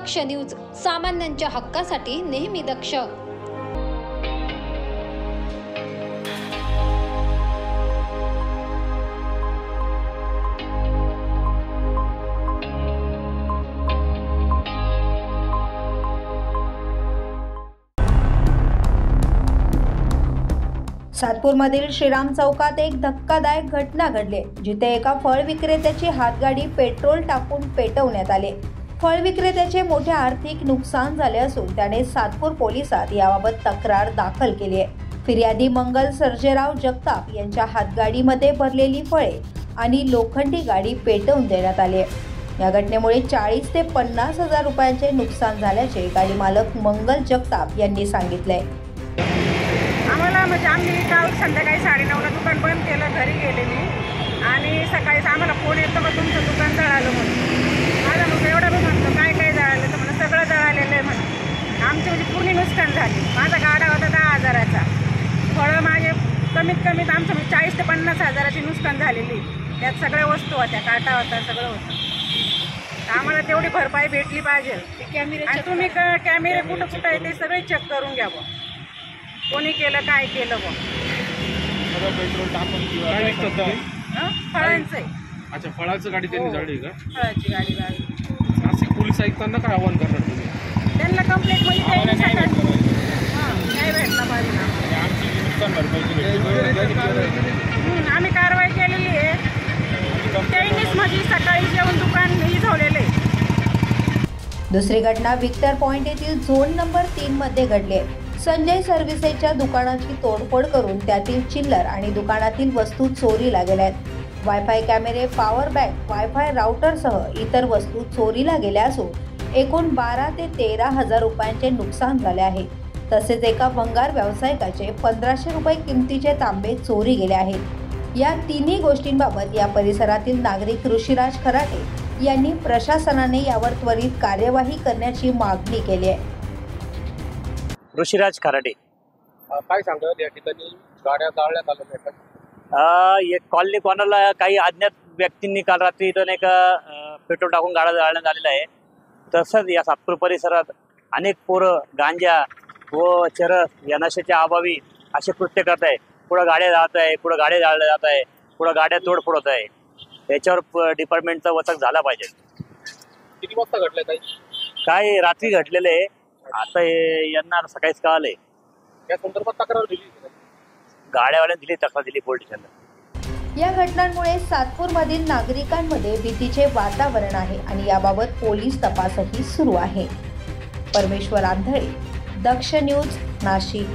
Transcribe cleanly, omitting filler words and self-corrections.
दक्ष news, सामान्यांच्या हक्कासाठी नेहमी दक्ष। सातपूरमधील श्रीराम चौकात एक धक्कादायक घटना घडली, जिथे एका फळ विक्रेत्याची हातगाडी पेट्रोल टाकून पेटवण्यात आले। फळ विक्रेत्याचे मोठे आर्थिक नुकसान झाले असून त्याने सातपूर पोलिसात याबाबत तक्रार दाखल केली आहे। फिर्यादी मंगल सर्जेराव जगताप यांच्या हातगाडीमध्ये भरलेली फळे आणि लोखंडी गाडी पेटवून देण्यात आली आहे। या घटनेमुळे 40 ते 50 हजार रुपयांचे नुकसान झाल्याचे गाडी मालक मंगल जगताप यांनी सांगितले। आम्हाला म्हणजे आम्ही काल संध्याकाळी 9:30ला दुकान बंद केलं, घरी गेले मी आणि सकाळीच आम्हाला फोन येतो का तुमचं दुकान जळालं म्हणून। माझा मुलगा एवढा पण म्हणतो काय काय जळालं, तर म्हणून सगळं जळालेलं आहे म्हणून। आमची म्हणजे पूर्ण नुकसान झाली। माझा गाडा होता 10,000चा, फळं माझे कमीत कमीत आमचं 40 ते 50 हजाराची नुकसान झालेली। त्यात सगळ्या वस्तू होत्या, काटा होता, सगळं होतं। आम्हाला तेवढी भरपाई भेटली पाहिजे। आणि तुम्ही कॅमेरे कुठं कुठं आहे ते सगळे चेक करून घ्या बा, कोणी केलं काय केलं बा। पेट्रोल टाकून फळांचं आहे। अच्छा, फळाचं गाडी त्यांनी जाळली का? फळाची गाडी जाळली। नाशिक पोलीस आयुक्तांना काय आव्हान करणार तुम्ही? त्यांना कंप्लेंट म्हणजे नाही भेटला पाहिजे ना। आम्ही कारवाई केलेली आहे। त्यांनीच माझी सकाळी जेवण दुकान झालेलं आहे। दुसरी घटना विक्टर पॉइंट येथील झोन नंबर 3 मध्ये घडली। संजय सर्व्हिसेसच्या दुकानाची तोडफोड करून त्यातील चिल्लर आणि दुकानातील वस्तू चोरीला गेल्यात। वायफाय कॅमेरे, पॉवर बँक, वायफाय राउटरसह इतर वस्तू चोरीला गेल्या असून एकूण 12 ते 13 हजार रुपयांचे नुकसान झाले आहे। तसेच एका भंगार व्यावसायिकाचे 1500 रुपये किमतीचे तांबे चोरी गेले आहेत। या तिन्ही गोष्टींबाबत या परिसरातील नागरिक ऋषिराज खराटे यांनी प्रशासनाने यावर त्वरित कार्यवाही करण्याची मागणी केली आहे। ऋषिराज खराटे, काय सांगतात या ठिकाणी गाड्या जाळण्यात आल्या? एक कॉलनी कोणाला काही अज्ञात व्यक्तींनी काल रात्री इथून एक पेट्रोल टाकून गाड्या जाळण्यात आलेला आहे। तसंच या सातपूर परिसरात अनेक पोरं गांजा व चरस या नशेच्या अभावी असे कृत्य करत आहे। पुढं गाड्या जात आहे, पुढं गाड्या जाळल्या जात आहे, पुढं गाड्या तोडफोड होत आहे। याच्यावर डिपार्टमेंटचा वचक झाला पाहिजे। किती वाजता घडलं? काय रात्री घडलेलं आहे, आता यांना सकाळीच कळालंय। या संदर्भात तक्रार दिली, गाड्यावाल्यांनी दिली, तक्रार दिली पोलीस स्टेशनला। या घटनांमुळे सातपूरमधील नागरिकांमध्ये भीतीचे वातावरण आहे आणि याबाबत पोलीस तपासही सुरू आहे। परमेश्वर आंधळे, दक्ष न्यूज, नाशिक।